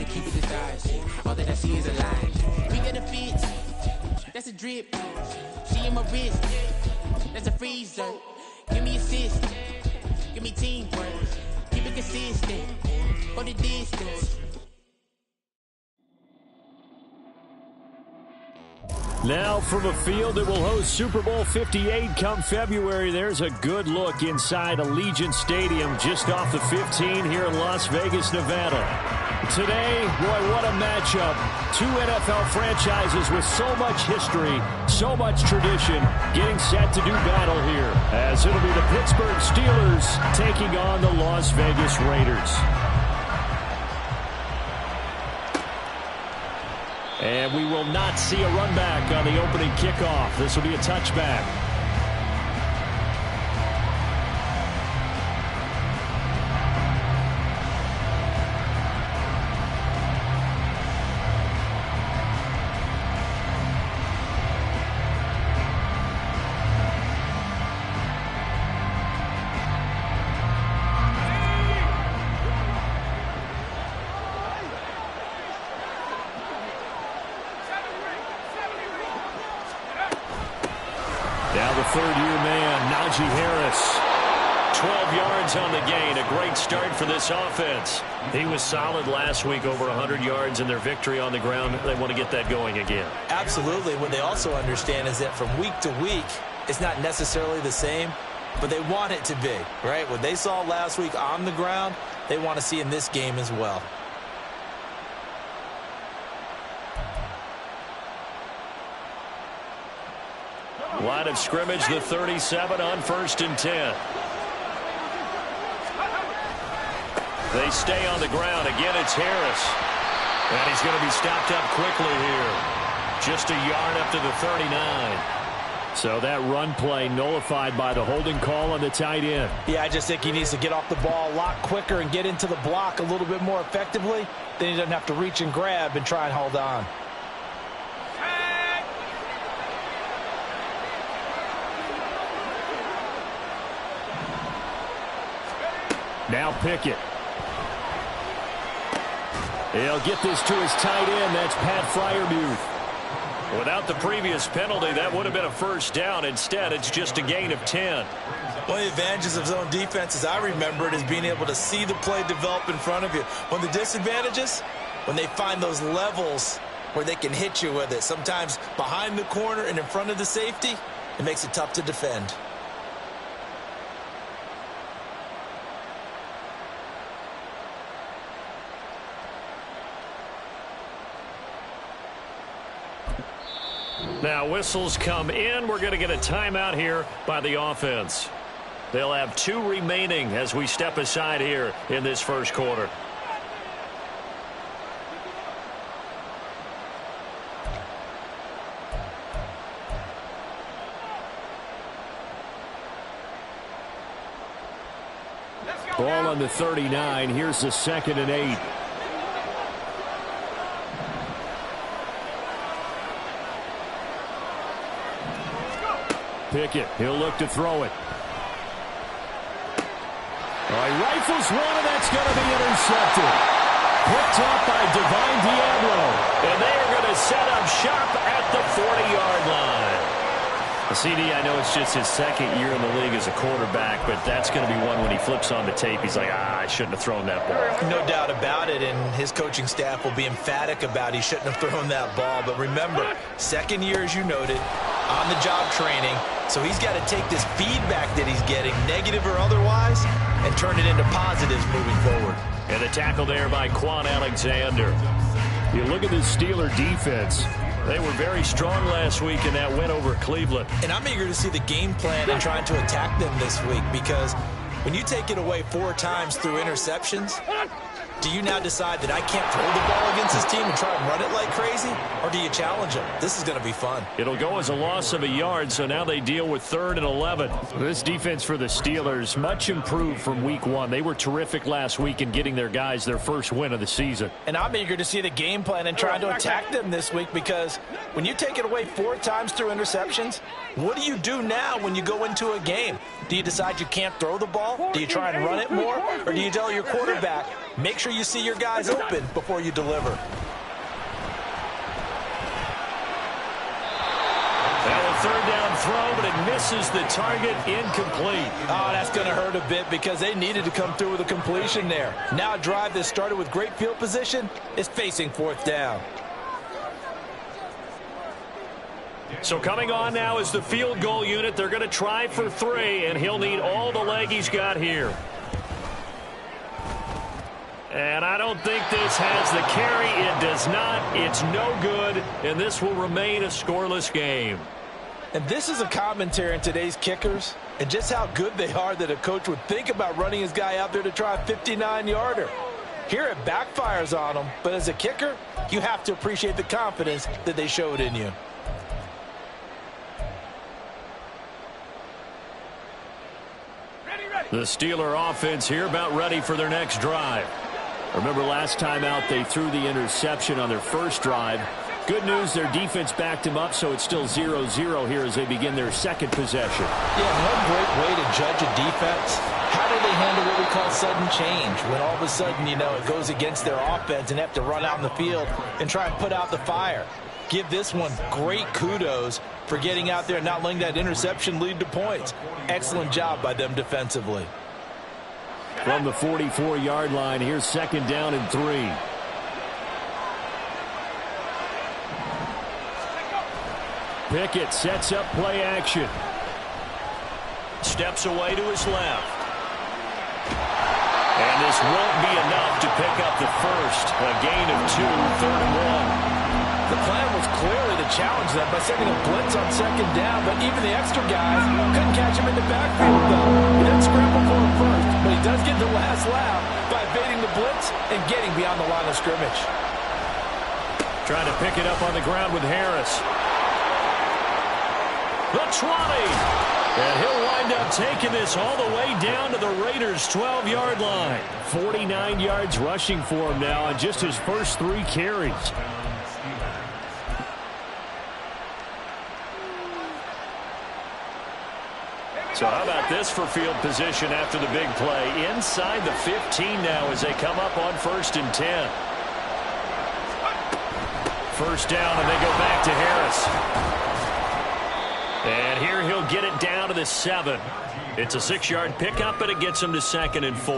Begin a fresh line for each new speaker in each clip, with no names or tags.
keep it disguised. All that I see is a lie. We got a fit, that's a drip. She in my wrist, that's a freezer. Give me assist, give me teamwork. Keep it consistent, for the distance.
Now from a field that will host Super Bowl 58 come February, there's a good look inside Allegiant Stadium just off the 15 here in Las Vegas, Nevada. Today, boy, what a matchup. Two NFL franchises with so much history, so much tradition, getting set to do battle here, as it'll be the Pittsburgh Steelers taking on the Las Vegas Raiders. And we will not see a run back on the opening kickoff. This will be a touchback. Now the third-year man, Najee Harris. 12 yards on the gain. A great start for this offense. He was solid last week, over 100 yards in their victory on the ground. They want to get that going again.
Absolutely. What they also understand is that from week to week, it's not necessarily the same, but they want it to be, right? What they saw last week on the ground, they want to see in this game as well.
Line of scrimmage, the 37 on 1st and 10. They stay on the ground. Again, it's Harris. And he's going to be stopped up quickly here. Just a yard up to the 39. So that run play nullified by the holding call on the tight end.
Yeah, I just think he needs to get off the ball a lot quicker and get into the block a little bit more effectively. Then he doesn't have to reach and grab and try and hold on.
Now Pickett. He'll get this to his tight end. That's Pat Freiermuth. Without the previous penalty, that would have been a first down. Instead, it's just a gain of 10.
One of the advantages of zone defense, as I remember it, is being able to see the play develop in front of you. One of the disadvantages, when they find those levels where they can hit you with it, sometimes behind the corner and in front of the safety, it makes it tough to defend.
Now whistles come in. We're going to get a timeout here by the offense. They'll have 2 remaining as we step aside here in this first quarter. Ball on the 39. Here's the 2nd and 8. Pickett, he'll look to throw it. All right, rifles one, and that's going to be intercepted. Picked up by Divine Diablo. And they are going to set up shop at the 40-yard line. CD, I know it's just his 2nd year in the league as a quarterback, but that's going to be one when he flips on the tape. He's like, I shouldn't have thrown that ball.
No doubt about it, and his coaching staff will be emphatic about he shouldn't have thrown that ball. But remember, 2nd year, as you noted, on-the-job training. So he's got to take this feedback that he's getting, negative or otherwise, and turn it into positives moving forward.
And the tackle there by Quan Alexander. You look at the Steeler defense. They were very strong last week in that win over Cleveland.
And I'm eager to see the game plan and trying to attack them this week, because when you take it away 4 times through interceptions, do you now decide that I can't throw the ball against this team and try and run it like crazy? Or do you challenge them? This is going to be fun.
It'll go as a loss of a yard, so now they deal with 3rd and 11. This defense for the Steelers, much improved from week 1. They were terrific last week in getting their guys their first win of the season.
And I'm eager to see the game plan and trying to attack them this week, because when you take it away 4 times through interceptions, what do you do now when you go into a game? Do you decide you can't throw the ball? Do you try and run it more? Or do you tell your quarterback, make sure you see your guys open before you deliver?
Third down throw, but it misses the target, incomplete.
Oh, that's going to hurt a bit because they needed to come through with a completion there. Now a drive that started with great field position is facing fourth down.
So coming on now is the field goal unit. They're going to try for 3, and he'll need all the leg he's got here. And I don't think this has the carry. It does not. It's no good, and this will remain a scoreless game.
And this is a commentary on today's kickers and just how good they are that a coach would think about running his guy out there to try a 59-yarder. Here it backfires on him, but as a kicker, you have to appreciate the confidence that they showed in you.
The Steeler offense here about ready for their next drive. Remember last time out they threw the interception on their first drive. Good news, their defense backed him up, so it's still 0-0 here as they begin their second possession.
Yeah, one great way to judge a defense. How do they handle what we call sudden change? When all of a sudden, you know, it goes against their offense and they have to run out in the field and try and put out the fire. Give this one great kudos for getting out there and not letting that interception lead to points. Excellent job by them defensively.
From the 44-yard line, here's second down and 3. Pickett sets up play action. Steps away to his left. And this won't be enough to pick up the first. A gain of 2, 3rd and 1.
The plan was clearly to challenge them by sending a blitz on second down, but even the extra guys couldn't catch him in the backfield, though. He didn't scramble for him first, but he does get the last laugh by evading the blitz and getting beyond the line of scrimmage.
Trying to pick it up on the ground with Harris. The 20. And he'll wind up taking this all the way down to the Raiders' 12-yard line. 49 yards rushing for him now on just his first 3 carries. So how about this for field position after the big play? Inside the 15 now as they come up on 1st and 10. First down, and they go back to Harris. And here he'll get it down to the 7. It's a 6-yard pickup, but it gets him to 2nd and 4.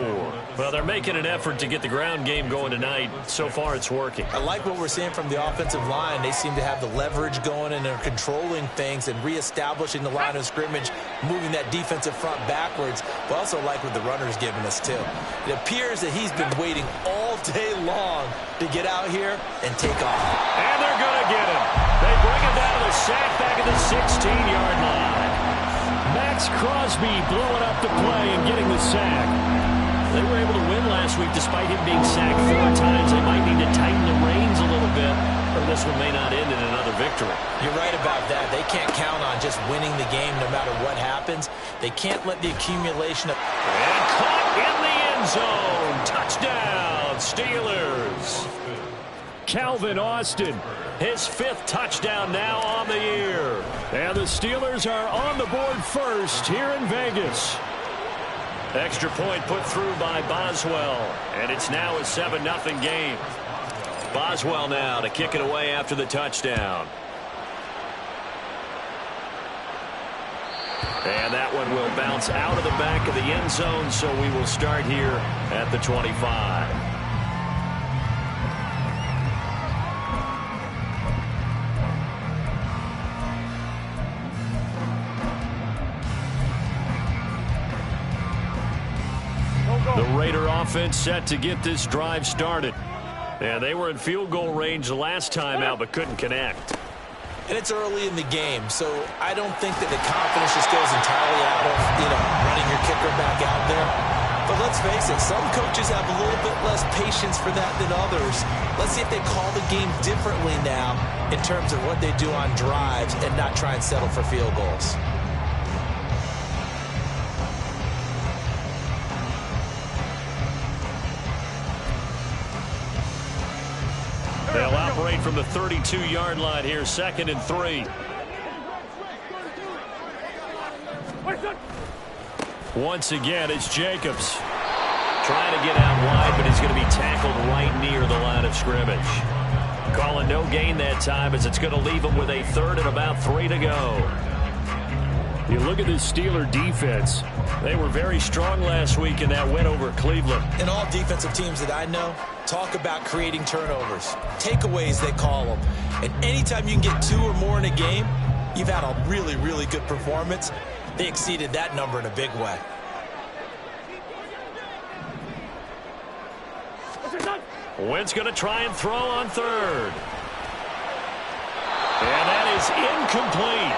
Well, they're making an effort to get the ground game going tonight. So far, it's working.
I like what we're seeing from the offensive line. They seem to have the leverage going, and they're controlling things and reestablishing the line of scrimmage, moving that defensive front backwards. But also like what the runner's giving us, too. It appears that he's been waiting all day long to get out here and take off.
And they're going to get him. They bring him down to the sack back at the 16-yard line. Max Crosby blowing up the play and getting the sack. They were able to win last week despite him being sacked 4 times. They might need to tighten the reins a little bit, or this one may not end in another victory.
You're right about that. They can't count on just winning the game no matter what happens. They can't let the accumulation of...
And caught in the end zone. Touchdown, Steelers. Calvin Austin, his 5th touchdown now on the year. And the Steelers are on the board first here in Vegas. Extra point put through by Boswell. And it's now a 7-0 game. Boswell now to kick it away after the touchdown. And that one will bounce out of the back of the end zone, so we will start here at the 25. The Raider offense set to get this drive started. And they were in field goal range the last time out, but couldn't connect.
And it's early in the game, so I don't think that the confidence just goes entirely out of, running your kicker back out there. But let's face it, some coaches have a little bit less patience for that than others. Let's see if they call the game differently now in terms of what they do on drives and not try and settle for field goals.
They'll operate from the 32-yard line here, 2nd and 3. Once again, it's Jacobs. Trying to get out wide, but he's going to be tackled right near the line of scrimmage. Calling no gain that time as it's going to leave him with a third and about 3 to go. You look at this Steeler defense. They were very strong last week in that win over Cleveland.
And all defensive teams that I know talk about creating turnovers. Takeaways, they call them. And anytime you can get 2 or more in a game, you've had a really, really good performance. They exceeded that number in a big way.
Wentz going to try and throw on third. And that is incomplete.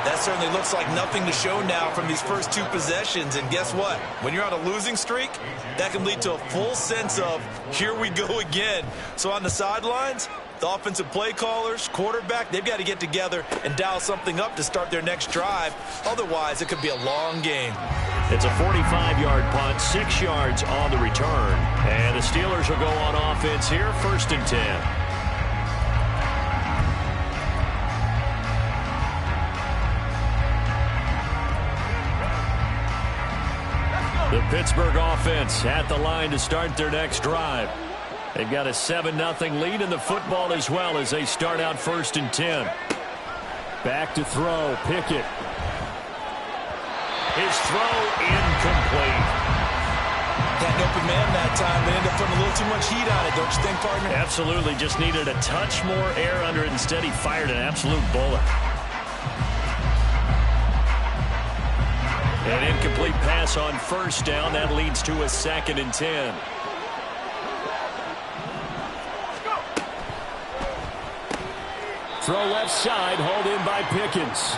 That certainly looks like nothing to show now from these first 2 possessions. And guess what? When you're on a losing streak, that can lead to a full sense of, here we go again. So on the sidelines, the offensive play callers, quarterback, they've got to get together and dial something up to start their next drive. Otherwise, it could be a long game.
It's a 45-yard punt, 6 yards on the return. And the Steelers will go on offense here, 1st and 10. The Pittsburgh offense at the line to start their next drive. They've got a 7-0 lead in the football as well as they start out 1st and 10. Back to throw, Pickett. His throw incomplete.
Got an open man that time, but ended up putting a little too much heat on it, don't you think, partner?
Absolutely, just needed a touch more air under it. Instead, he fired an absolute bullet. An incomplete pass on 1st down. That leads to a 2nd and 10. Throw left side, hauled in by Pickens.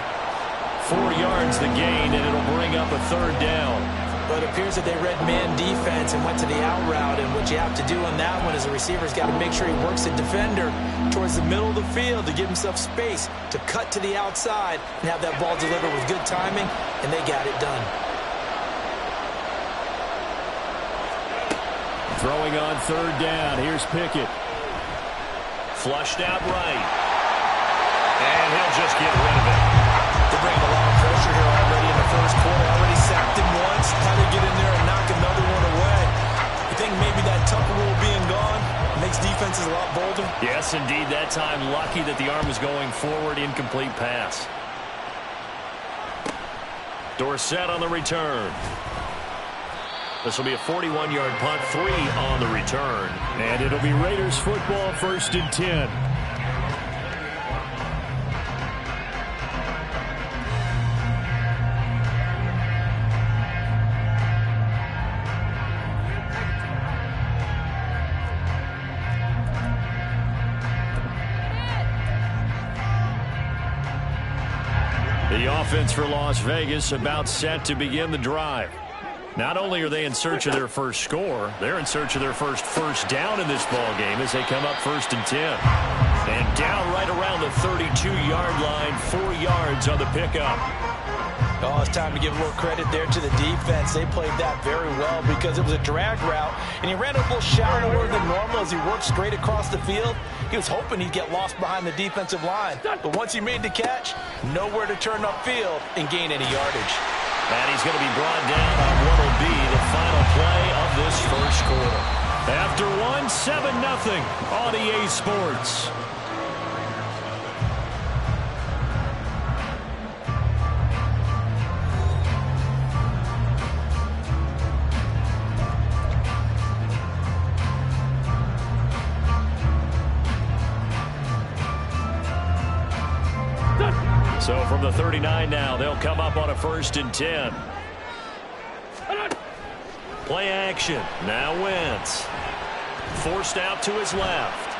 4 yards the gain, and it'll bring up a 3rd down.
But it appears that they read man defense and went to the out route. And what you have to do on that one is the receiver's got to make sure he works the defender towards the middle of the field to give himself space to cut to the outside and have that ball delivered with good timing, and they got it done.
Throwing on 3rd down. Here's Pickett. Flushed out right. And he'll just get rid of it.
They're bringing a lot of pressure here already in the 1st quarter. Already sacked him once. How to get in there and knock another one away. You think maybe that Tucker rule being gone makes defenses a lot bolder?
Yes, indeed. That time, lucky that the arm was going forward. Incomplete pass. Dorsett on the return. This will be a 41-yard punt, 3 on the return. And it'll be Raiders football, 1st and 10. The offense for Las Vegas about set to begin the drive. Not only are they in search of their first score, they're in search of their first down in this ball game as they come up 1st and 10. And down right around the 32-yard line, 4 yards on the pickup.
Oh, it's time to give a little credit there to the defense. They played that very well because it was a drag route, and he ran a little shallower than normal as he worked straight across the field. He was hoping he'd get lost behind the defensive line. But once he made the catch, nowhere to turn upfield and gain any yardage.
And he's going to be brought down on what will be the final play of this 1st quarter. After 7-0 on EA Sports. So from the 39 now, they'll come up on a 1st and 10. Play action. Now Wentz. Forced out to his left.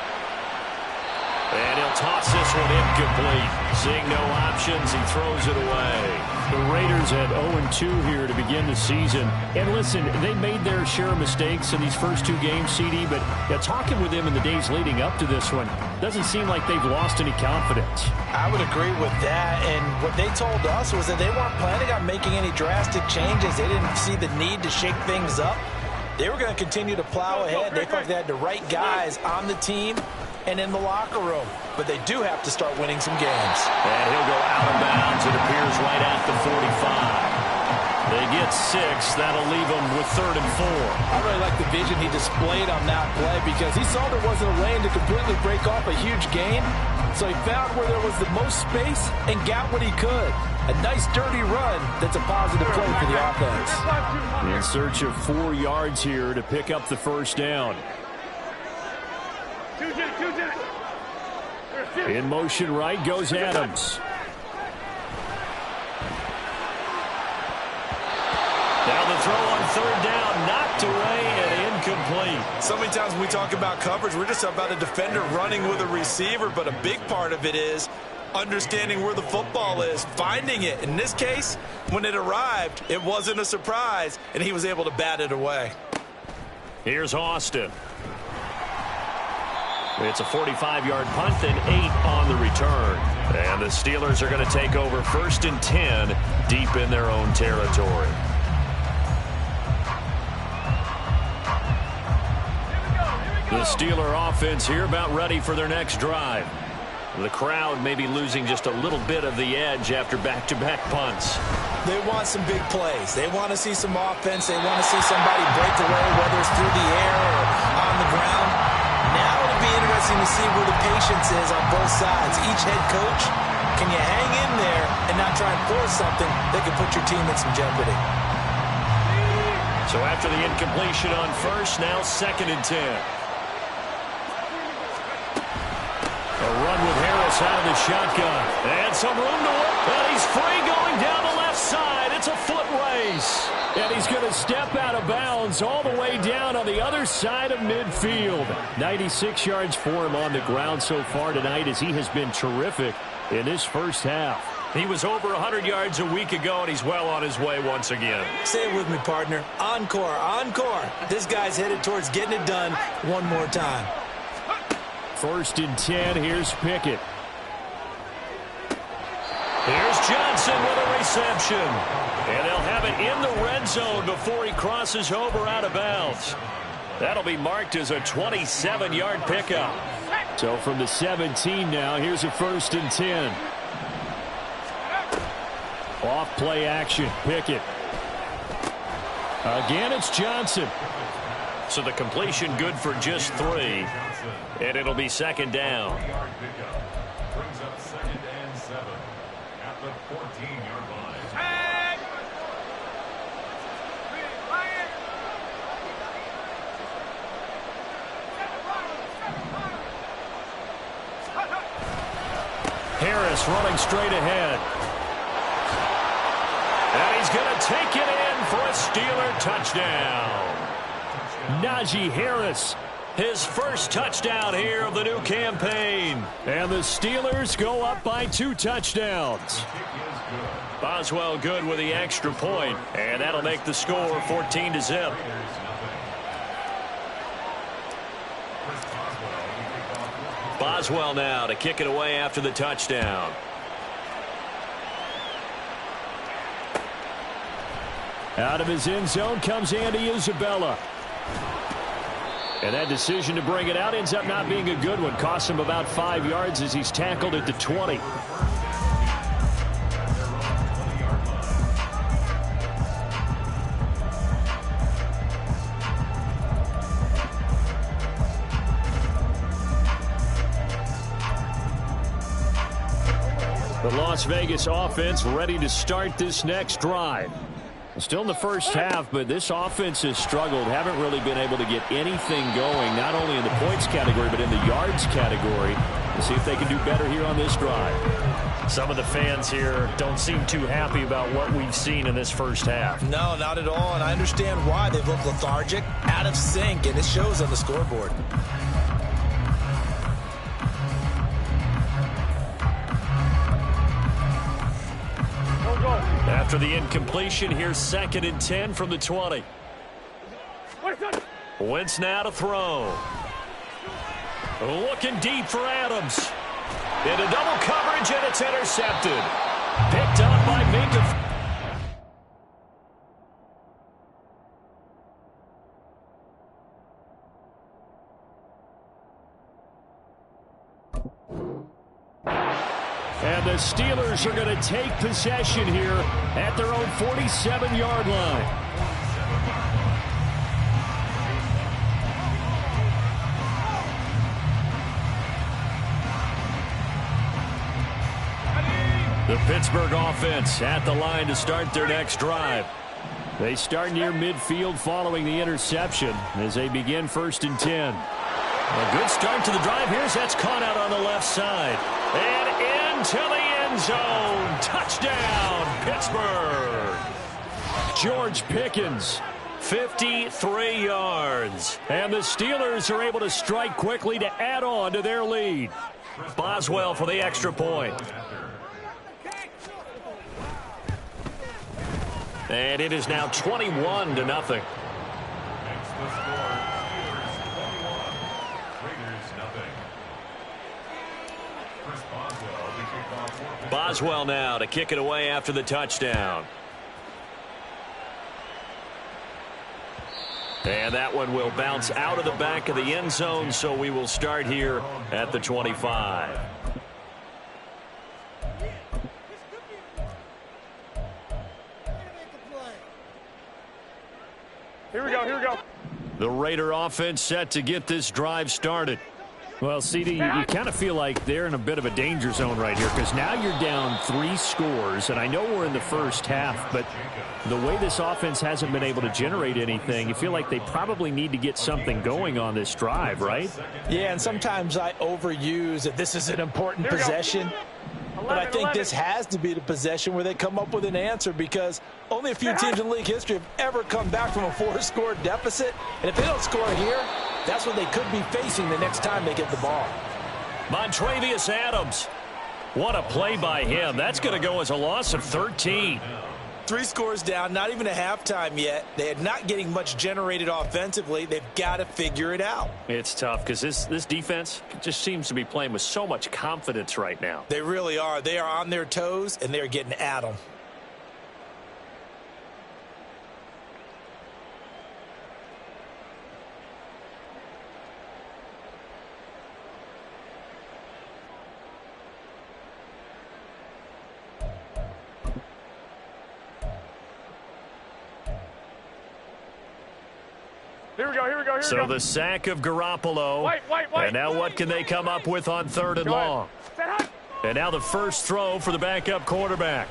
And he'll toss this one incomplete. Seeing no options, he throws it away. The Raiders at 0-2 here to begin the season. And listen, they made their share of mistakes in these first 2 games, CD, but talking with them in the days leading up to this one, doesn't seem like they've lost any confidence.
I would agree with that, and what they told us was that they weren't planning on making any drastic changes. They didn't see the need to shake things up. They were going to continue to plow ahead. They felt they had the right guys on the team and in the locker room. But they do have to start winning some games.
And he'll go out of bounds, it appears, right at the 45. They get 6. That'll leave them with 3rd and 4.
I really like the vision he displayed on that play because he saw there wasn't a lane to completely break off a huge gain. So he found where there was the most space and got what he could. A nice dirty run that's a positive play for the offense.
In search of 4 yards here to pick up the first down. In motion right goes Adams. Now the throw on 3rd down, knocked away and incomplete.
So many times when we talk about coverage, we're just about a defender running with a receiver, but a big part of it is understanding where the football is, finding it. In this case, when it arrived, it wasn't a surprise, and he was able to bat it away.
Here's Austin. It's a 45-yard punt, then 8 on the return. And the Steelers are going to take over 1st and 10 deep in their own territory. The Steeler offense here about ready for their next drive. The crowd may be losing just a little bit of the edge after back-to-back punts.
They want some big plays. They want to see some offense. They want to see somebody break away, whether it's through the air or on the ground. Now it'll be interesting to see where the patience is on both sides. Each head coach, can you hang in there and not try and force something that could put your team in some jeopardy?
So after the incompletion on 1st, now 2nd and 10. A run with Harris out of the shotgun. And some room to work. And he's free going down the left side. It's a foot race. And he's going to step out of bounds all the way down on the other side of midfield. 96 yards for him on the ground so far tonight as he has been terrific in this first half. He was over 100 yards a week ago, and he's well on his way once again.
Say it with me, partner. Encore, encore. This guy's headed towards getting it done one more time.
1st and 10. Here's Pickett. Here's Johnson with a reception. And they'll have it in the red zone before he crosses over out of bounds. That'll be marked as a 27-yard pickup. So from the 17 now, here's a 1st and 10. Off play action. Pickett. Again, it's Johnson. So the completion good for just 3. And it'll be 2nd down.
Brings up 2nd and 7 at the 14-yard line.
Harris running straight ahead. And he's going to take it in for a Steeler touchdown. Najee Harris, his first touchdown here of the new campaign. And the Steelers go up by 2 touchdowns. Boswell good with the extra point, and that'll make the score 14-0. Boswell now to kick it away after the touchdown. Out of his end zone comes Andy Isabella. And that decision to bring it out ends up not being a good one. Costs him about 5 yards as he's tackled at the 20. The Las Vegas offense ready to start this next drive. Still in the first half, but this offense has struggled. Haven't really been able to get anything going, not only in the points category, but in the yards category. We'll see if they can do better here on this drive. Some of the fans here don't seem too happy about what we've seen in this first half.
No, not at all, and I understand why. They've looked lethargic, out of sync, and it shows on the scoreboard.
After the incompletion, here's 2nd and 10 from the 20. Wentz now to throw. Looking deep for Adams. Into double coverage, and it's intercepted. Picked up by Minka. And the Steelers are going to take possession here at their own 47-yard line. The Pittsburgh offense at the line to start their next drive. They start near midfield following the interception as they begin 1st and 10. A good start to the drive. Here's that's caught out on the left side. And into the end zone. Touchdown, Pittsburgh. George Pickens, 53 yards. And the Steelers are able to strike quickly to add on to their lead. Boswell for the extra point. And it is now 21-0. Boswell now to kick it away after the touchdown. And that one will bounce out of the back of the end zone, so we will start here at the 25.
Here we go.
The Raider offense set to get this drive started. Well, CD, you kind of feel like they're in a bit of a danger zone right here because now you're down 3 scores, and I know we're in the first half, but the way this offense hasn't been able to generate anything, you feel like they probably need to get something going on this drive, right?
Yeah, and sometimes I overuse that this is an important possession. But I think this has to be the possession where they come up with an answer because only a few teams in league history have ever come back from a 4-score deficit. And if they don't score here, that's what they could be facing the next time they get the ball.
Montravius Adams. What a play by him. That's going to go as a loss of 13.
3 scores down, not even a halftime yet. They are not getting much generated offensively. They've got to figure it out.
It's tough because this defense just seems to be playing with so much confidence right now.
They really are. They are on their toes, and they're getting at them.
Here we go.
So the sack of Garoppolo.
Wait.
And now what can they come up with on 3rd and long? And now the first throw for the backup quarterback.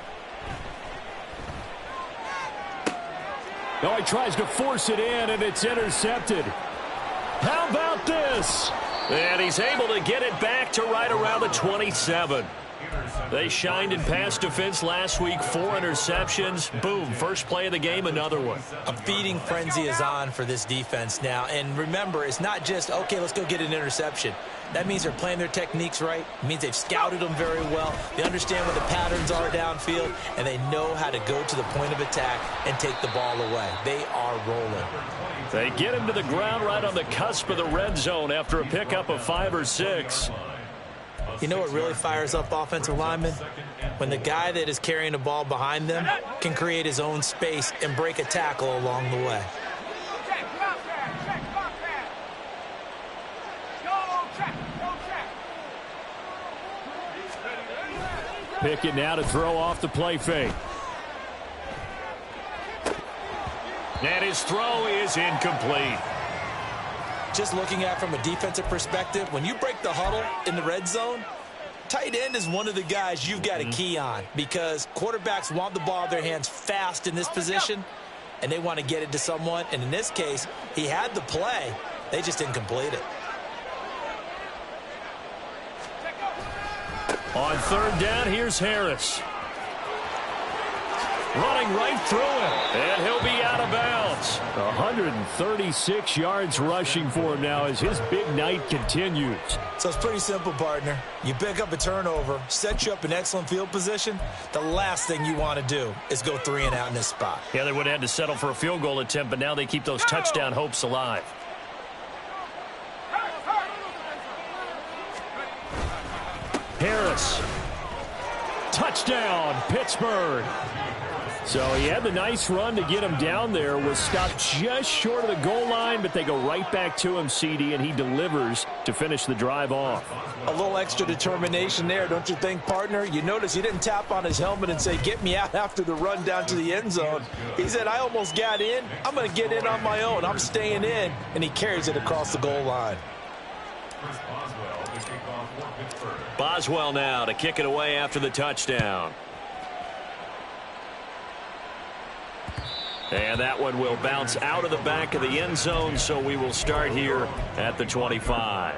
Oh, he tries to force it in, and it's intercepted. How about this? And he's able to get it back to right around the 27. They shined in pass defense last week, 4 interceptions. Boom, first play of the game, another one.
A feeding frenzy is on for this defense now. And remember, it's not just, okay, let's go get an interception. That means they're playing their techniques right. It means they've scouted them very well. They understand what the patterns are downfield, and they know how to go to the point of attack and take the ball away. They are rolling.
They get him to the ground right on the cusp of the red zone after a pickup of 5 or 6.
You know what really fires up offensive linemen? When the guy that is carrying the ball behind them can create his own space and break a tackle along the way.
Pickett now to throw off the play fake. And his throw is incomplete.
Just looking at it from a defensive perspective, when you break the huddle in the red zone, tight end is one of the guys you've got to key on because quarterbacks want the ball in their hands fast in this position, and they want to get it to someone. And in this case, he had the play. They just didn't complete it.
On 3rd down, here's Harris. Running right through him, and he'll be out of bounds. 136 yards rushing for him now as his big night continues.
So it's pretty simple, partner. You pick up a turnover, set you up in excellent field position. The last thing you want to do is go 3 and out in this spot.
Yeah, they would have had to settle for a field goal attempt, but now they keep those touchdown hopes alive. Harris. Touchdown, Pittsburgh. So he had the nice run to get him down there, was stopped just short of the goal line, but they go right back to him, CD, and he delivers to finish the drive off.
A little extra determination there, don't you think, partner? You notice he didn't tap on his helmet and say, get me out after the run down to the end zone. He said, I almost got in. I'm going to get in on my own. I'm staying in, and he carries it across the goal line.
Boswell now to kick it away after the touchdown. And that one will bounce out of the back of the end zone, so we will start here at the 25.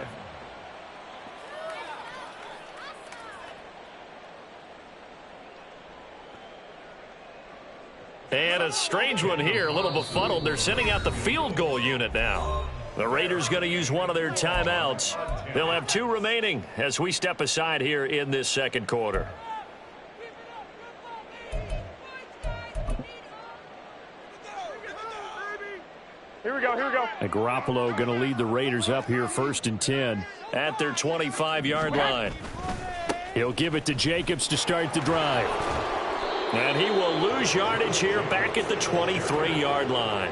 And a strange one here, a little befuddled. They're sending out the field goal unit now. The Raiders going to use one of their timeouts. They'll have 2 remaining as we step aside here in this second quarter.
Here we go, here we go.
And Garoppolo going to lead the Raiders up here 1st and 10 at their 25-yard line. He'll give it to Jacobs to start the drive. And he will lose yardage here back at the 23-yard line.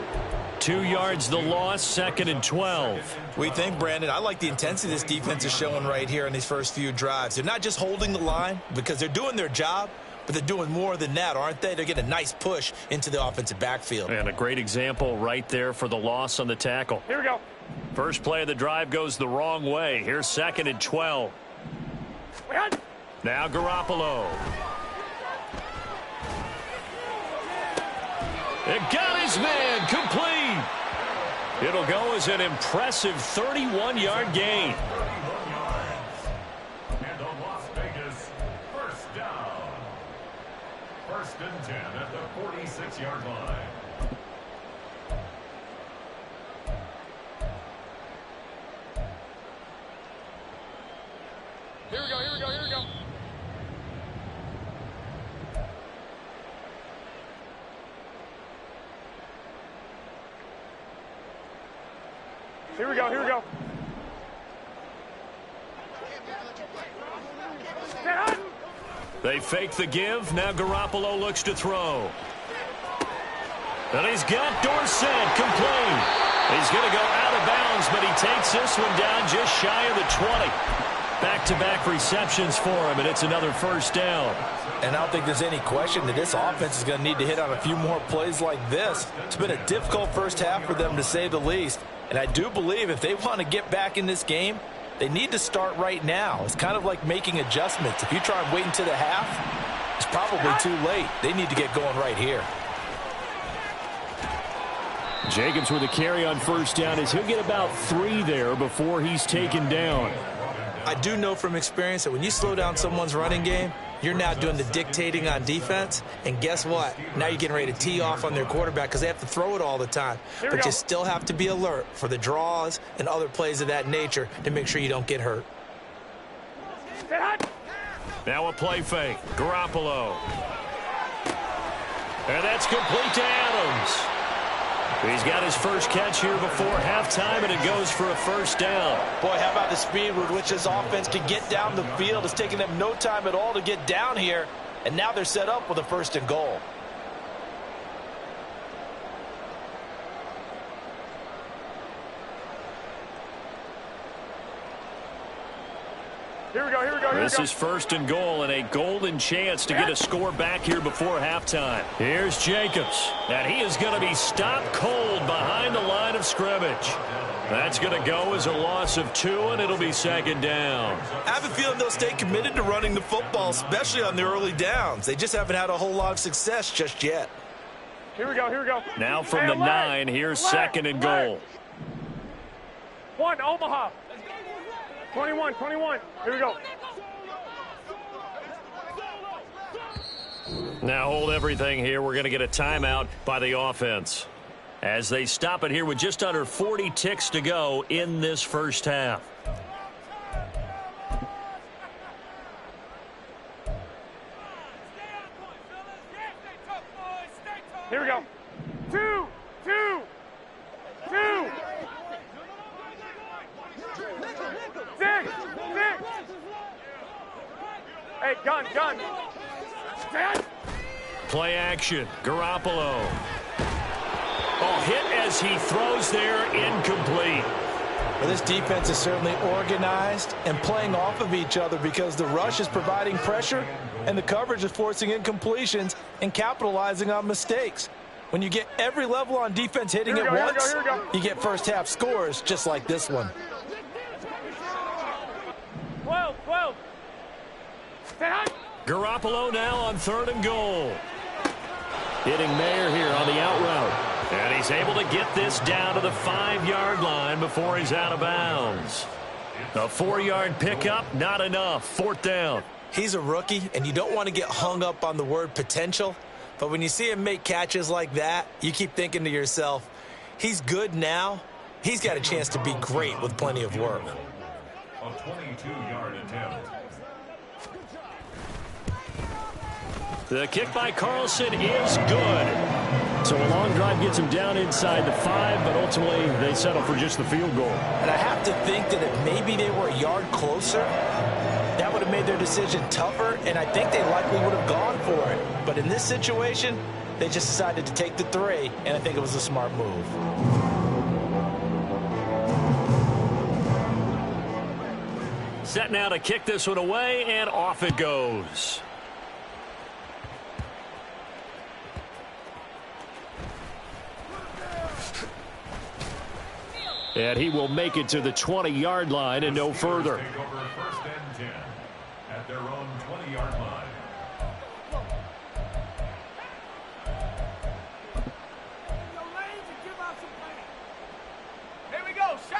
2 yards the loss, 2nd and 12.
We think, Brandon, I like the intensity this defense is showing right here in these first few drives. They're not just holding the line because they're doing their job, but they're doing more than that, aren't they? They're getting a nice push into the offensive backfield.
And a great example right there for the loss on the tackle.
Here we go.
First play of the drive goes the wrong way. Here's 2nd and 12. Now Garoppolo. It got his man complete. It'll go as an impressive 31-yard gain.
And the Las Vegas first down. 1st and 10 at the 46-yard line.
Here we go, here we go, here we go. Here we go, here we go.
They fake the give. Now Garoppolo looks to throw. And he's got Dorsett complete. He's going to go out of bounds, but he takes this one down just shy of the 20. Back-to-back receptions for him, and it's another first down.
And I don't think there's any question that this offense is going to need to hit on a few more plays like this. It's been a difficult first half for them, to say the least. And I do believe if they want to get back in this game, they need to start right now. It's kind of like making adjustments. If you try and wait until the half, it's probably too late. They need to get going right here.
Jacobs with a carry on first down as he'll get about 3 there before he's taken down.
I do know from experience that when you slow down someone's running game, you're now doing the dictating on defense. And guess what? Now you're getting ready to tee off on their quarterback because they have to throw it all the time. But you still have to be alert for the draws and other plays of that nature to make sure you don't get hurt.
Now a play fake. Garoppolo. And that's complete to Adams. He's got his first catch here before halftime, and it goes for a first down.
Boy, how about the speed with which this offense can get down the field? It's taking them no time at all to get down here, and now they're set up with a 1st and goal.
Here we go, here we go, here we go.
This is 1st and goal and a golden chance to get a score back here before halftime. Here's Jacobs, and he is going to be stopped cold behind the line of scrimmage. That's going to go as a loss of 2, and it'll be 2nd down.
I have a feeling they'll stay committed to running the football, especially on the early downs. They just haven't had a whole lot of success just yet.
Here we go, here we go.
Now from the 9, here's 2nd and goal.
1, Omaha. 21, 21. Here we go.
Now hold everything here. We're going to get a timeout by the offense as they stop it here with just under 40 ticks to go in this first half.
Here we go. 2, 2, 2. 6, 6. Hey, gun. Stand.
Play action. Garoppolo. Oh, hit as he throws there, incomplete.
Well, this defense is certainly organized and playing off of each other because the rush is providing pressure and the coverage is forcing incompletions and capitalizing on mistakes. When you get every level on defense hitting at once, you get first half scores just like this one.
12.
Garoppolo now on 3rd and goal. Hitting Mayer here on the out route. And he's able to get this down to the 5-yard line before he's out of bounds. A 4-yard pickup, not enough. 4th down.
He's a rookie, and you don't want to get hung up on the word potential. But when you see him make catches like that, you keep thinking to yourself, he's good now. He's got a chance to be great with plenty of work.
A 22-yard attempt.
The kick by Carlson is good. So a long drive gets him down inside the 5, but ultimately they settle for just the field goal.
And I have to think that if maybe they were a yard closer, that would have made their decision tougher, and I think they likely would have gone for it. But in this situation, they just decided to take the 3, and I think it was a smart move.
Set now to kick this one away, and off it goes. And he will make it to the 20-yard line and no further.
Take over 1st and 10 at their own 20-yard line.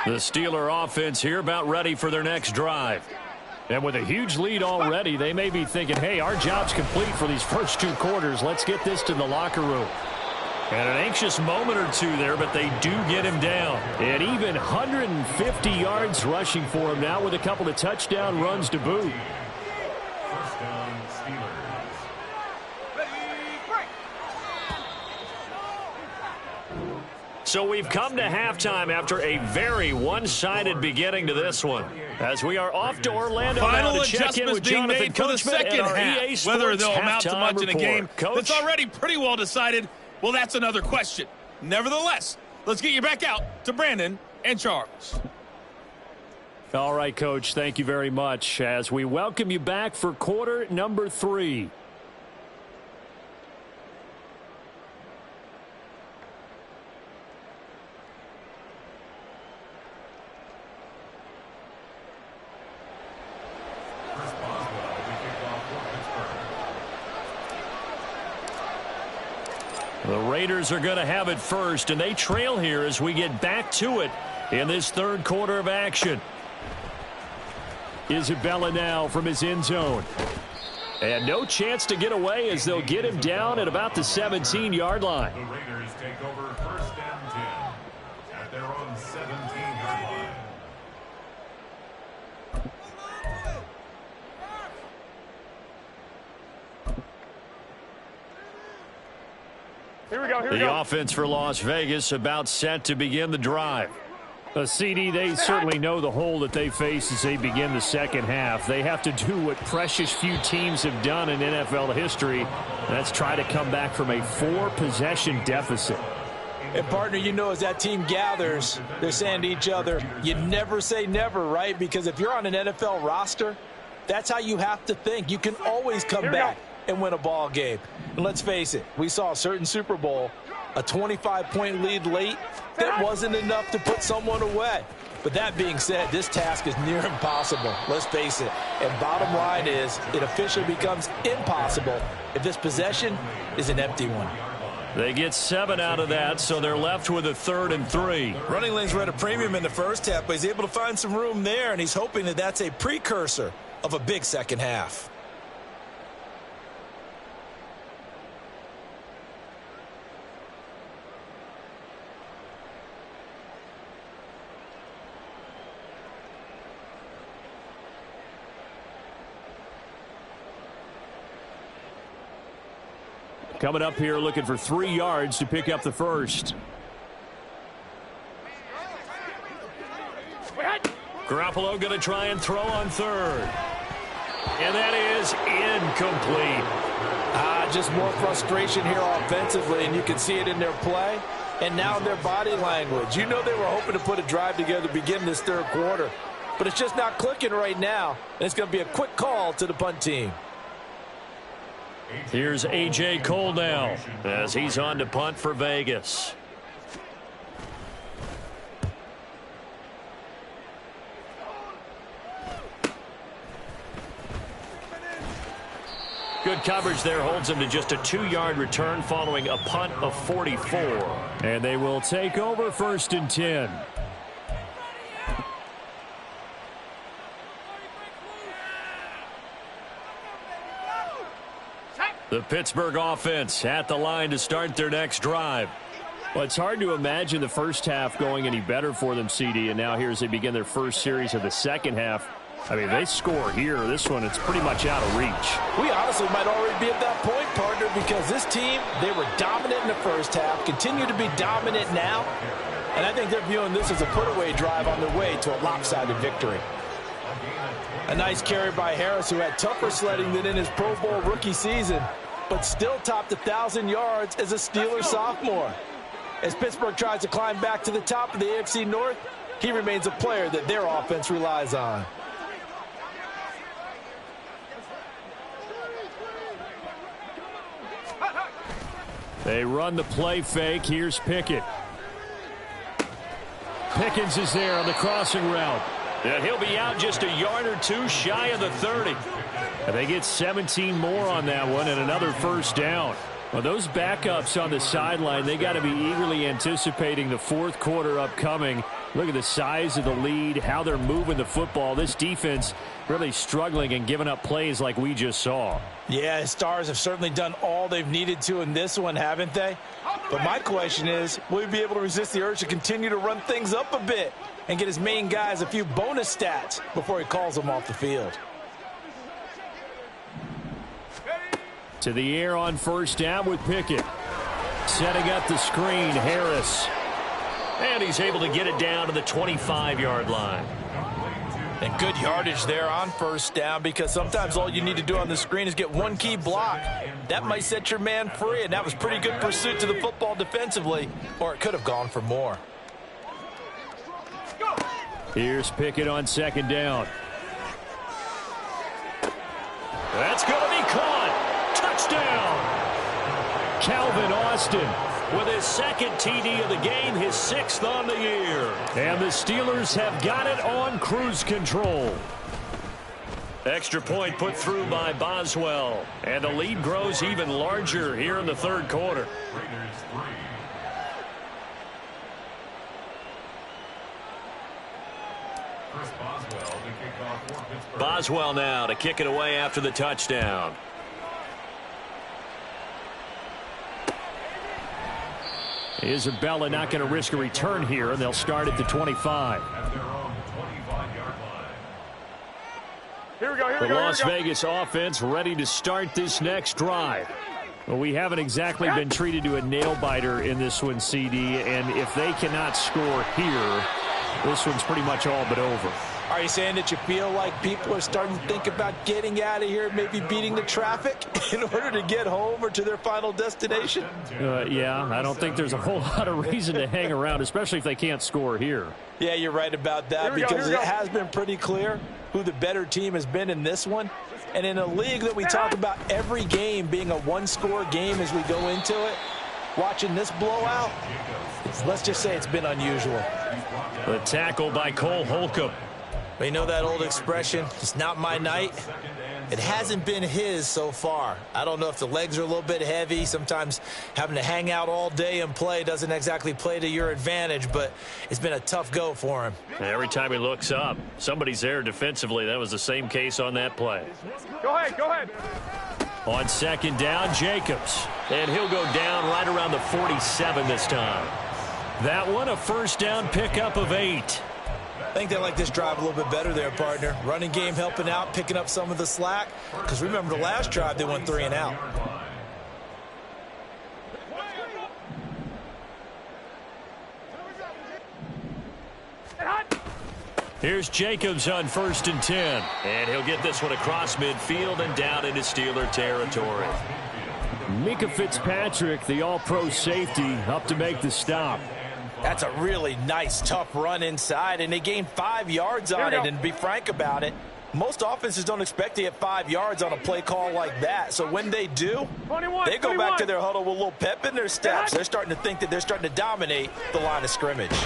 The Steeler offense here about ready for their next drive. And with a huge lead already, they may be thinking, hey, our job's complete for these first 2 quarters. Let's get this to the locker room. And an anxious moment or two there, but they do get him down. And even 150 yards rushing for him now with a couple of touchdown runs to boot.
1st down, Steelers.
So we've come to halftime after a very one-sided beginning to this one. As we are off to Orlando
Final
now to check in with
adjustments being
Jonathan
made for the
Coachman
second
and our
half.
EA Sports
Whether they'll amount to
halftime
much in a game
report. Coach?
that's already pretty well decided, well, that's another question. Nevertheless, let's get you back out to Brandon and Charles.
All right, Coach, thank you very much as we welcome you back for quarter number 3. The Raiders are going to have it first, and they trail here as we get back to it in this 3rd quarter of action. Isabella now from his end zone. And no chance to get away as they'll get him down at about the 17-yard line.
The Raiders take over 1st and 10 at their own 17-yard line.
Here we go.
The offense for Las Vegas about set to begin the drive. A CD, they certainly know the hole that they face as they begin the second half. They have to do what precious few teams have done in NFL history. That's try to come back from a 4-possession deficit.
And, partner, you know, as that team gathers, they're saying to each other, you never say never, right? Because if you're on an NFL roster, that's how you have to think. You can always come back and win a ball game. And let's face it, we saw a certain Super Bowl, a 25-point lead late, that wasn't enough to put someone away. But that being said, this task is near impossible. Let's face it. And bottom line is, it officially becomes impossible if this possession is an empty one.
They get 7 out of that, so they're left with a 3rd and 3.
Running lanes were at a premium in the first half, but he's able to find some room there, and he's hoping that that's a precursor of a big second half.
Coming up here looking for 3 yards to pick up the first. Garoppolo going to try and throw on 3rd. And that is incomplete.
Just more frustration here offensively, and you can see it in their play and now in their body language. You know they were hoping to put a drive together to begin this third quarter, but it's just not clicking right now, and it's going to be a quick call to the punt team.
Here's A.J. Cole now as he's on to punt for Vegas. Good coverage there, holds him to just a 2-yard return following a punt of 44. And they will take over 1st and 10. The Pittsburgh offense at the line to start their next drive. Well, it's hard to imagine the first half going any better for them, CD, and now here as they begin their first series of the second half. I mean, they score here. This one, it's pretty much out of reach.
We honestly might already be at that point, partner, because this team, they were dominant in the first half, continue to be dominant now, and I think they're viewing this as a put-away drive on their way to a lopsided victory. A nice carry by Harris, who had tougher sledding than in his Pro Bowl rookie season, but still topped 1,000 yards as a Steeler sophomore. As Pittsburgh tries to climb back to the top of the AFC North, he remains a player that their offense relies on.
They run the play fake. Here's Pickett. Pickens is there on the crossing route. And he'll be out just a yard or two shy of the 30. And they get 17 more on that one and another first down. Well, those backups on the sideline, they got to be eagerly anticipating the fourth quarter upcoming. Look at the size of the lead, how they're moving the football. This defense really struggling and giving up plays like we just saw.
Yeah, the Stars have certainly done all they've needed to in this one, haven't they? But my question is, will he be able to resist the urge to continue to run things up a bit and get his main guys a few bonus stats before he calls them off the field?
To the air on first down with Pickett. Setting up the screen, Harris. And he's able to get it down to the 25-yard line.
And good yardage there on first down, because sometimes all you need to do on the screen is get one key block. That might set your man free, and that was pretty good pursuit to the football defensively, or it could have gone for more.
Here's Pickett on second down. That's going to be caught. Touchdown. Calvin Austin with his second TD of the game, his 6th on the year. And the Steelers have got it on cruise control. Extra point put through by Boswell. And the lead grows even larger here in the third quarter. Boswell now to kick it away after the touchdown. Isabella not going to risk a return here, and they'll start at the 25.
Here we go,
The Las Vegas offense ready to start this next drive. Well, we haven't exactly been treated to a nail-biter in this one, CD, and if they cannot score here, this one's pretty much all but over.
Are you saying that you feel like people are starting to think about getting out of here, maybe beating the traffic in order to get home or to their final destination?
Yeah, I don't think there's a whole lot of reason to hang around, especially if they can't score here.
Yeah, you're right about that, because it has been pretty clear who the better team has been in this one. And in a league that we talk about every game being a one-score game as we go into it, watching this blowout, let's just say it's been unusual.
The tackle by Cole Holcomb.
You know that old expression, it's not my night? It hasn't been his so far. I don't know if the legs are a little bit heavy. Sometimes having to hang out all day and play doesn't exactly play to your advantage, but it's been a tough go for him.
Every time he looks up, somebody's there defensively. That was the same case on that play.
Go ahead.
On second down, Jacobs. And he'll go down right around the 47 this time. That one, a first down pickup of 8.
I think they like this drive a little bit better there, partner. Running game helping out, picking up some of the slack. Because remember the last drive, they went 3 and out.
Here's Jacobs on 1st and 10. And he'll get this one across midfield and down into Steeler territory. Mika Fitzpatrick, the all-pro safety, up to make the stop.
That's a really nice, tough run inside, and they gained 5 yards on it. And to be frank about it, most offenses don't expect to get 5 yards on a play call like that. So when they do, they go back to their huddle with a little pep in their steps. They're starting to think that they're starting to dominate the line of scrimmage.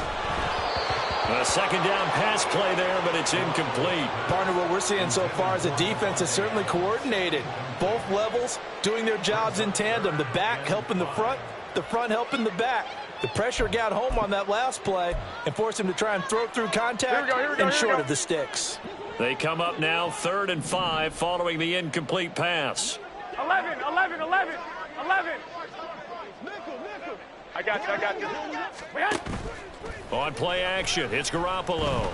A second down pass play there, but it's incomplete.
Partner, what we're seeing so far is the defense is certainly coordinated. Both levels doing their jobs in tandem. The back helping the front helping the back. The pressure got home on that last play and forced him to try and throw through contact and short of the sticks.
They come up now 3rd and 5 following the incomplete pass.
11. I got you.
On play action, it's Garoppolo.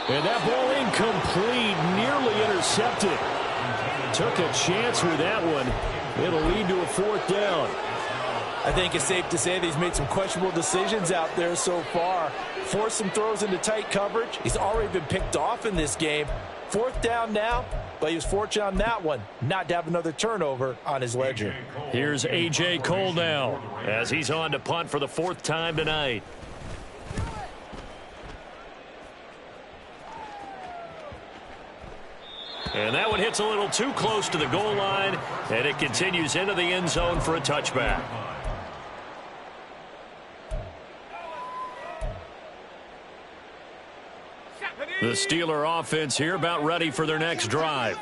And that ball incomplete, nearly intercepted. Took a chance with that one. It'll lead to a 4th down.
I think it's safe to say that he's made some questionable decisions out there so far. Forced some throws into tight coverage. He's already been picked off in this game. 4th down now, but he was fortunate on that one not to have another turnover on his ledger.
Here's A.J. Cole now as he's on to punt for the 4th time tonight. And that one hits a little too close to the goal line, and it continues into the end zone for a touchback. The Steeler offense here about ready for their next drive.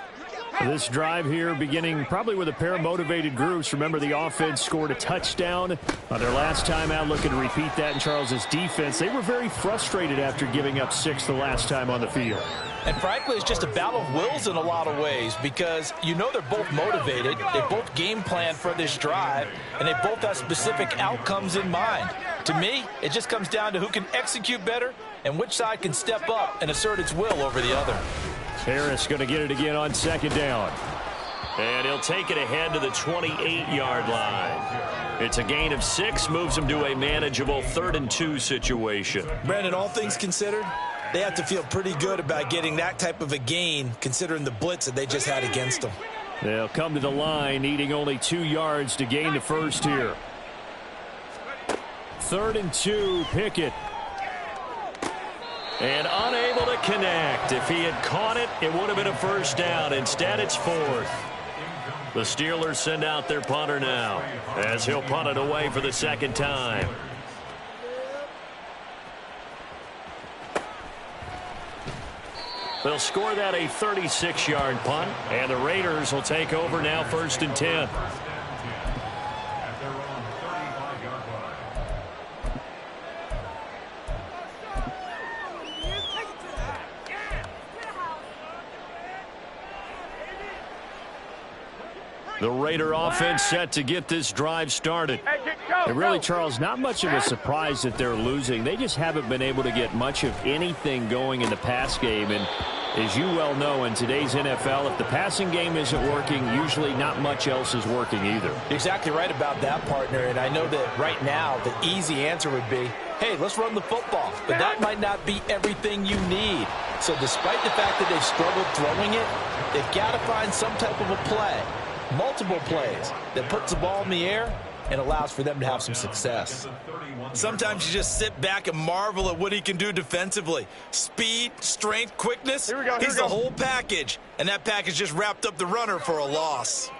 This drive here beginning probably with a pair of motivated groups. Remember, the offense scored a touchdown on their last time out, looking to repeat that in Charles's defense. They were very frustrated after giving up 6 the last time on the field.
And frankly, it's just a battle of wills in a lot of ways because you know they're both motivated. They both game plan for this drive, and they both have specific outcomes in mind. To me, it just comes down to who can execute better and which side can step up and assert its will over the other.
Harris going to get it again on 2nd down. And he'll take it ahead to the 28-yard line. It's a gain of 6, moves him to a manageable 3rd and 2 situation.
Brandon, all things considered, they have to feel pretty good about getting that type of a gain considering the blitz that they just had against them.
They'll come to the line needing only 2 yards to gain the first here. 3rd and 2, Pickett. And unable to connect. If he had caught it, it would have been a 1st down. Instead, it's 4th. The Steelers send out their punter now as he'll punt it away for the 2nd time. They'll score that a 36-yard punt, and the Raiders will take over now 1st and 10. The Raider offense set to get this drive started. And really, Charles, not much of a surprise that they're losing. They just haven't been able to get much of anything going in the pass game. And as you well know, in today's NFL, if the passing game isn't working, usually not much else is working either.
Exactly right about that, partner. And I know that right now the easy answer would be, hey, let's run the football. But that might not be everything you need. So despite the fact that they've struggled throwing it, they've got to find some type of a play. Multiple plays that puts the ball in the air and allows for them to have some success. Sometimes you just sit back and marvel at what he can do defensively. Speed, strength, quickness. He's the whole package. And that package just wrapped up the runner for a loss.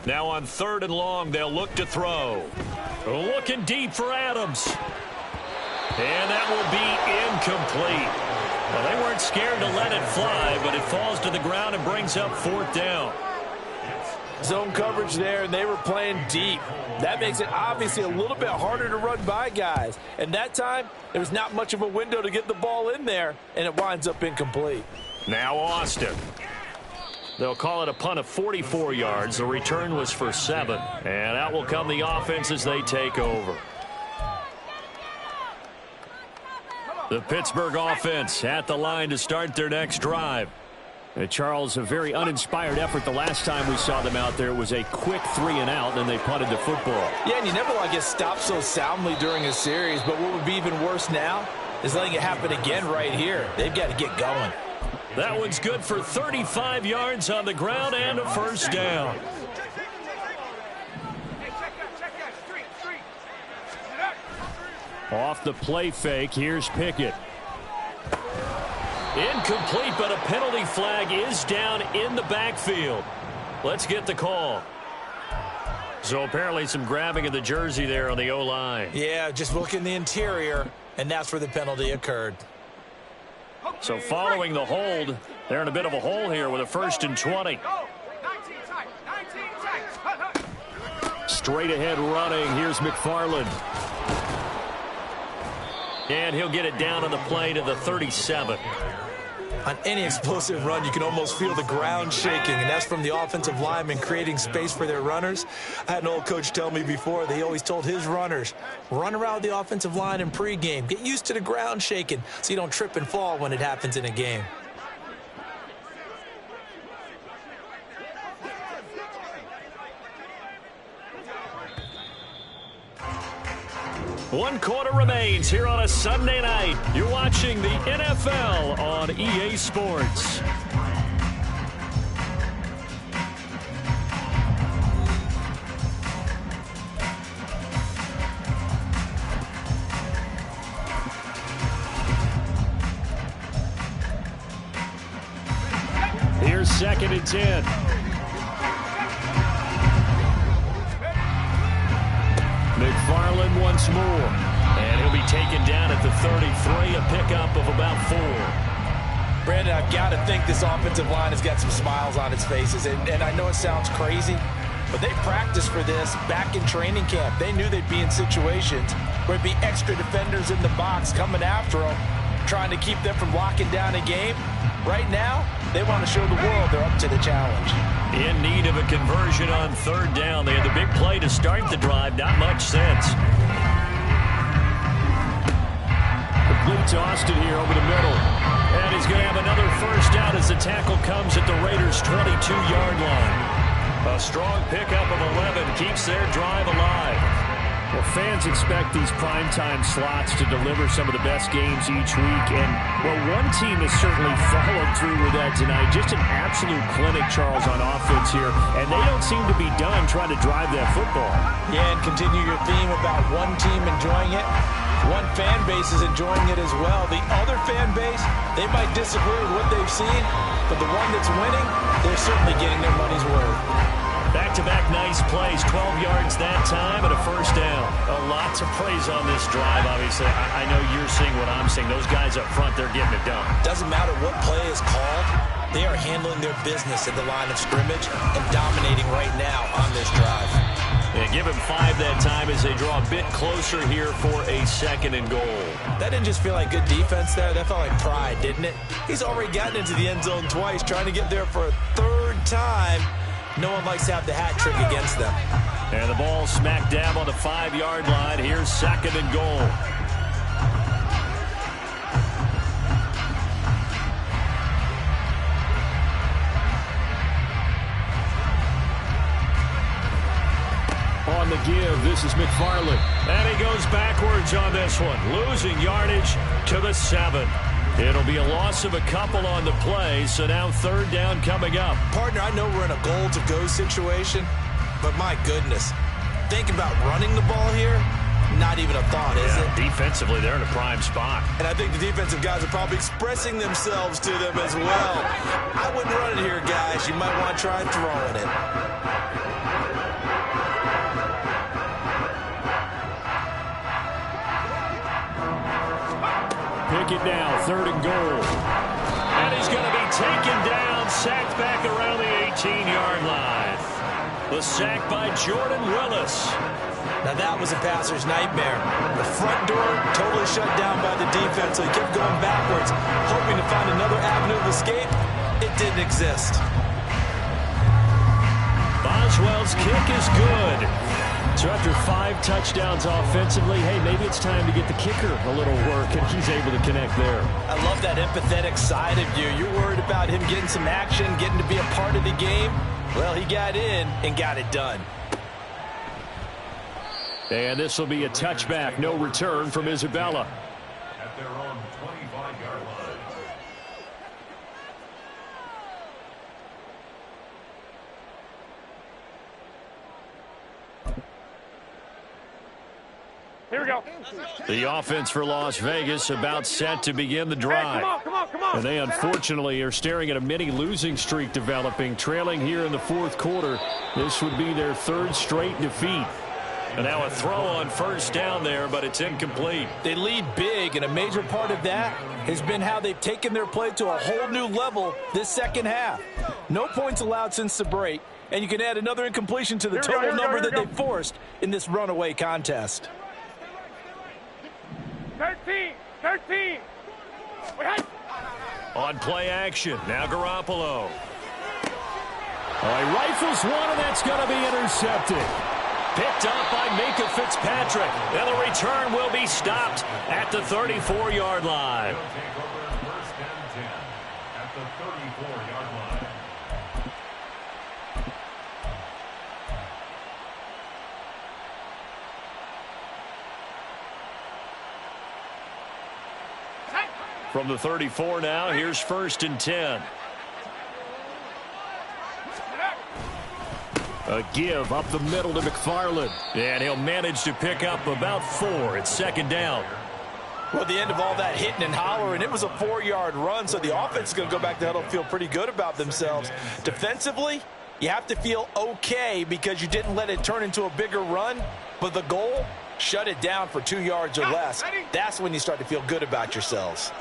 Now on 3rd and long, they'll look to throw. Looking deep for Adams. And that will be incomplete. Well, they weren't scared to let it fly, but it falls to the ground and brings up 4th down.
Zone coverage there, and they were playing deep. That makes it obviously a little bit harder to run by guys. And that time, there was not much of a window to get the ball in there, and it winds up incomplete.
Now Austin. They'll call it a punt of 44 yards. The return was for 7. And out will come the offense as they take over. The Pittsburgh offense at the line to start their next drive. Charles, a very uninspired effort the last time we saw them out there. It was a quick 3-and-out, and then they punted the football.
Yeah, and you never want to get stopped so soundly during a series, but what would be even worse now is letting it happen again right here. They've got to get going.
That one's good for 35 yards on the ground and a first down. Off the play fake, here's Pickett. Incomplete, but a penalty flag is down in the backfield. Let's get the call. So apparently some grabbing of the jersey there on the O-line.
Yeah, just look in the interior, and that's where the penalty occurred.
So following the hold, they're in a bit of a hole here with a 1st and 20. Straight ahead running. Here's McFarland. And he'll get it down on the play to the 37.
On any explosive run, you can almost feel the ground shaking, and that's from the offensive linemen creating space for their runners. I had an old coach tell me before, they always told his runners, run around the offensive line in pregame. Get used to the ground shaking so you don't trip and fall when it happens in a game.
One quarter remains here on a Sunday night. You're watching the NFL on EA Sports. Here's 2nd and 10. McFarland once more. And he'll be taken down at the 33, a pickup of about 4.
Brandon, I've got to think this offensive line has got some smiles on its faces. And I know it sounds crazy, but they practiced for this back in training camp. They knew they'd be in situations where it'd be extra defenders in the box coming after them, trying to keep them from locking down a game. Right now, they want to show the world they're up to the challenge.
In need of a conversion on 3rd down. They had the big play to start the drive. Not much sense. Complete to Austin here over the middle. And he's going to have another first down as the tackle comes at the Raiders' 22-yard line. A strong pickup of 11 keeps their drive alive. Well, fans expect these primetime slots to deliver some of the best games each week. And, well, one team has certainly followed through with that tonight. Just an absolute clinic, Charles, on offense here. And they don't seem to be done trying to drive that football.
Yeah, and continue your theme about one team enjoying it. One fan base is enjoying it as well. The other fan base, they might disagree with what they've seen, but the one that's winning, they're certainly getting their money's worth.
Back-to-back nice plays, 12 yards that time and a first down. A lot to praise on this drive, obviously. I know you're seeing what I'm seeing. Those guys up front, they're getting it done.
Doesn't matter what play is called. They are handling their business at the line of scrimmage and dominating right now on this drive.
And give him 5 that time as they draw a bit closer here for a 2nd and goal.
That didn't just feel like good defense there. That felt like pride, didn't it? He's already gotten into the end zone twice, trying to get there for a 3rd time. No one likes to have the hat trick against them.
And the ball smack dab on the 5-yard line. Here's 2nd and goal. On the give, this is McFarland. And he goes backwards on this one, losing yardage to the 7. It'll be a loss of a couple on the play, so now 3rd down coming up.
Partner, I know we're in a goal-to-go situation, but my goodness, think about running the ball here, not even a thought, is it?
Defensively, they're in a prime spot.
And I think the defensive guys are probably expressing themselves to them as well. I wouldn't run it here, guys. You might want to try throwing it.
Pickett now, 3rd and goal. And he's going to be taken down, sacked back around the 18-yard line. The sack by Jordan Willis.
Now that was a passer's nightmare. The front door totally shut down by the defense, so he kept going backwards, hoping to find another avenue of escape. It didn't exist.
Boswell's kick is good. So after 5 touchdowns offensively, hey, maybe it's time to get the kicker a little work, and he's able to connect there.
I love that empathetic side of you. You're worried about him getting some action, getting to be a part of the game. Well, he got in and got it done.
And this will be a touchback. No return from Isabella.
At their own 25-yard line.
Here we go.
The offense for Las Vegas about set to begin the drive.
Hey, come on.
And they unfortunately are staring at a mini losing streak developing, trailing here in the fourth quarter. This would be their 3rd straight defeat. And now a throw on first down there, but it's incomplete.
They lead big, and a major part of that has been how they've taken their play to a whole new level this second half. No points allowed since the break, and you can add another incompletion to the total number that they forced in this runaway contest.
13.
On play action, now Garoppolo. He rifles one, and that's going to be intercepted. Picked up by Minkah Fitzpatrick. And the return will be stopped at the 34-yard line.
They'll take over first and 10 at the 34-yard line.
From the 34 now, here's first and 10. A give up the middle to McFarland. And he'll manage to pick up about 4. It's second down.
Well, at the end of all that hitting and hollering, it was a 4-yard run, so the offense is going to go back to huddle and feel pretty good about themselves. Defensively, you have to feel okay because you didn't let it turn into a bigger run, but the goal, shut it down for 2 yards or less. That's when you start to feel good about yourselves.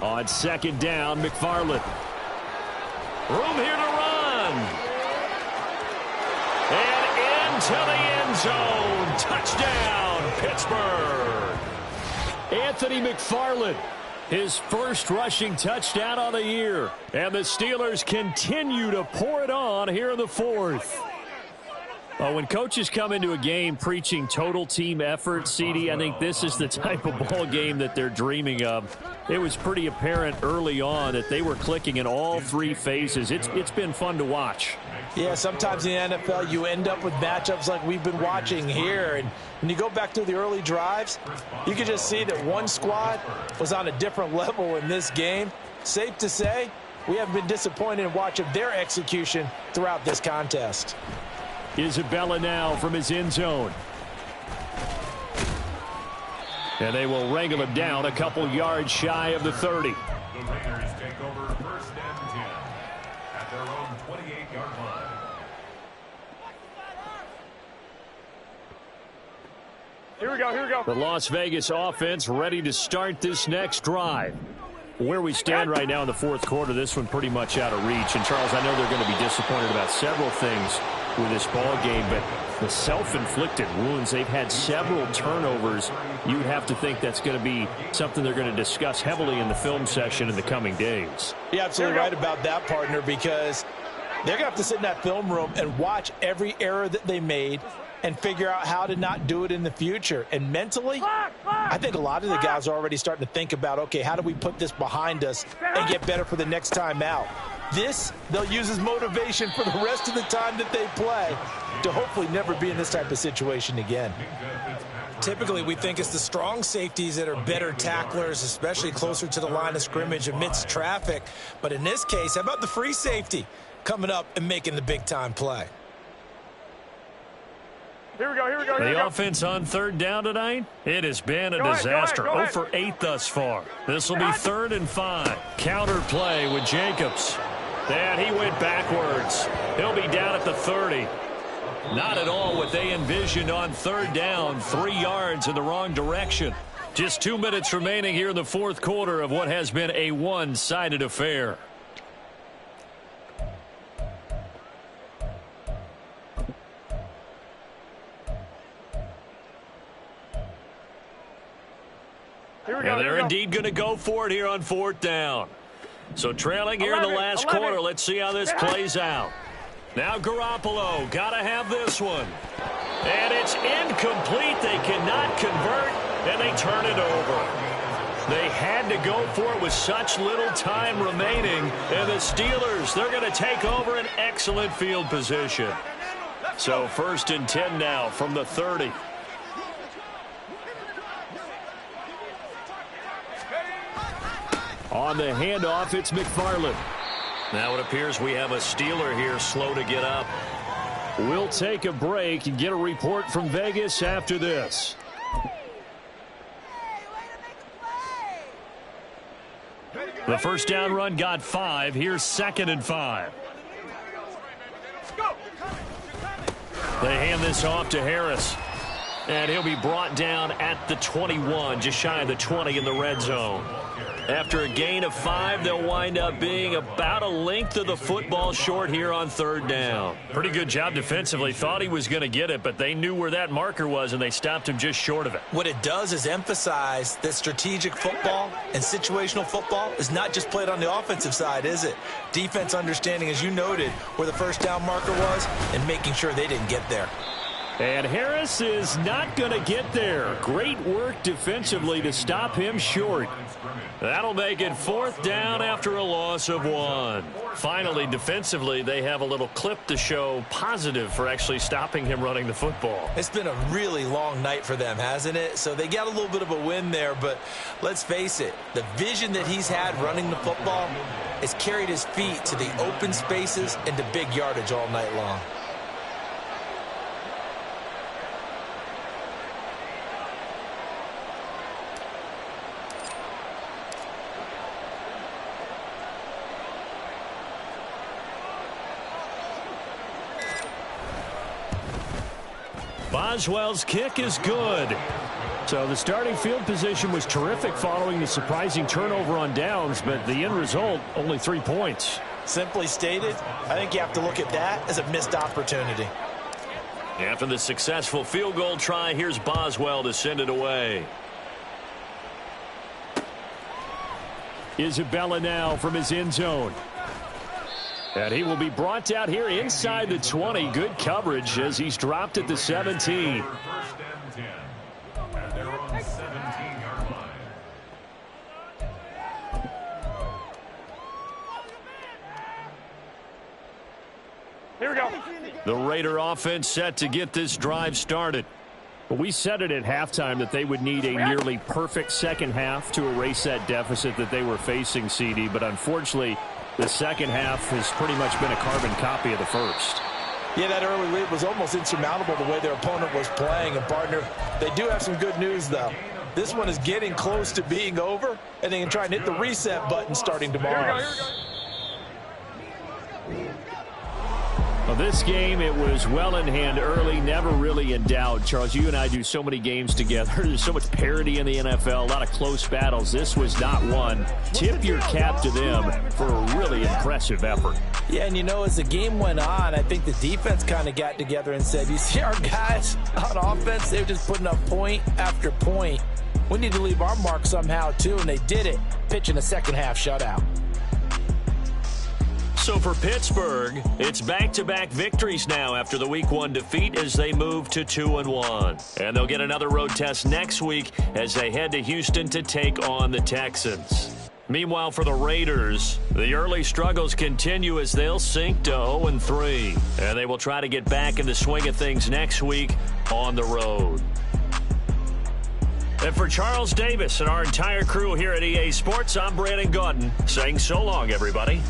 On second down, McFarland. Room here to run. And into the end zone. Touchdown, Pittsburgh. Anthony McFarland, his first rushing touchdown on the year. And the Steelers continue to pour it on here in the fourth. When coaches come into a game preaching total team effort, CD, I think this is the type of ball game that they're dreaming of. It was pretty apparent early on that they were clicking in all 3 phases. It's been fun to watch.
Yeah, sometimes in the NFL you end up with matchups like we've been watching here. And when you go back to the early drives, you can just see that one squad was on a different level in this game. Safe to say, we haven't been disappointed in watching their execution throughout this contest.
Isabella now from his end zone. And they will wrangle him down a couple yards shy of the 30.
The Raiders take over first and 10 at their own 28-yard line.
Here we go.
The Las Vegas offense ready to start this next drive. Where we stand right now in the fourth quarter, this one pretty much out of reach. And, Charles, I know they're going to be disappointed about several things with this ball game, but the self-inflicted wounds, they've had several turnovers. You would have to think that's going to be something they're going to discuss heavily in the film session in the coming days.
You're absolutely right about that, partner, because they're going to have to sit in that film room and watch every error that they made and figure out how to not do it in the future. And mentally, I think a lot of the guys are already starting to think about, okay, how do we put this behind us and get better for the next time out? This, they'll use as motivation for the rest of the time that they play to hopefully never be in this type of situation again.
Typically, we think it's the strong safeties that are better tacklers, especially closer to the line of scrimmage amidst traffic. But in this case, how about the free safety coming up and making the big-time play?
Here we go.
The offense on third down tonight, it has been a disaster.
Go ahead.
0 for 8 thus far. This will be 3rd and 5. Counter play with Jacobs. And he went backwards. He'll be down at the 30. Not at all what they envisioned on third down. 3 yards in the wrong direction. Just 2 minutes remaining here in the fourth quarter of what has been a one-sided affair. And they're indeed going to go for it here on 4th down. So trailing here in the last quarter. Let's see how this plays out. Now Garoppolo, got to have this one. And it's incomplete. They cannot convert, and they turn it over. They had to go for it with such little time remaining. And the Steelers, they're going to take over an excellent field position. So 1st and 10 now from the 30. On the handoff, it's McFarland. Now it appears we have a Steeler here slow to get up. We'll take a break and get a report from Vegas after this. The first down run got 5. Here's 2nd and 5. They hand this off to Harris. And he'll be brought down at the 21, just shy of the 20 in the red zone. After a gain of 5, they'll wind up being about a length of the football short here on 3rd down. Pretty good job defensively. Thought he was going to get it, but they knew where that marker was, and they stopped him just short of it.
What it does is emphasize that strategic football and situational football is not just played on the offensive side, is it? Defense understanding, as you noted, where the first down marker was and making sure they didn't get there.
And Harris is not going to get there. Great work defensively to stop him short. That'll make it 4th down after a loss of 1. Finally, defensively, they have a little clip to show positive for actually stopping him running the football.
It's been a really long night for them, hasn't it? So they got a little bit of a win there, but let's face it, the vision that he's had running the football has carried his feet to the open spaces and to big yardage all night long.
Boswell's kick is good. So the starting field position was terrific following the surprising turnover on downs, but the end result, only 3 points.
Simply stated, I think you have to look at that as a missed opportunity.
After the successful field goal try, here's Boswell to send it away. Isabella now from his end zone. And he will be brought down here inside the 20. Good coverage as he's dropped at the 17.
1st and 10. And they're on the 17-yard line.
Here we go.
The Raider offense set to get this drive started. We said it at halftime that they would need a nearly perfect second half to erase that deficit that they were facing, CD. But unfortunately, the second half has pretty much been a carbon copy of the first.
Yeah, that early lead was almost insurmountable the way their opponent was playing. And, partner, they do have some good news, though. This one is getting close to being over, and they can try and hit the reset button starting tomorrow.
Here we go.
Well, this game, it was well in hand early, never really in doubt. Charles, you and I do so many games together. There's so much parity in the NFL, a lot of close battles. This was not one. Tip your cap to them for a really impressive effort.
Yeah, and you know, as the game went on, I think the defense kind of got together and said, you see our guys on offense, they're just putting up point after point. We need to leave our mark somehow, too, and they did it, pitching a second-half shutout.
So for Pittsburgh, it's back-to-back victories now after the Week 1 defeat as they move to 2-1. And they'll get another road test next week as they head to Houston to take on the Texans. Meanwhile, for the Raiders, the early struggles continue as they'll sink to 0-3. And they will try to get back in the swing of things next week on the road. And for Charles Davis and our entire crew here at EA Sports, I'm Brandon Gaudin saying so long, everybody.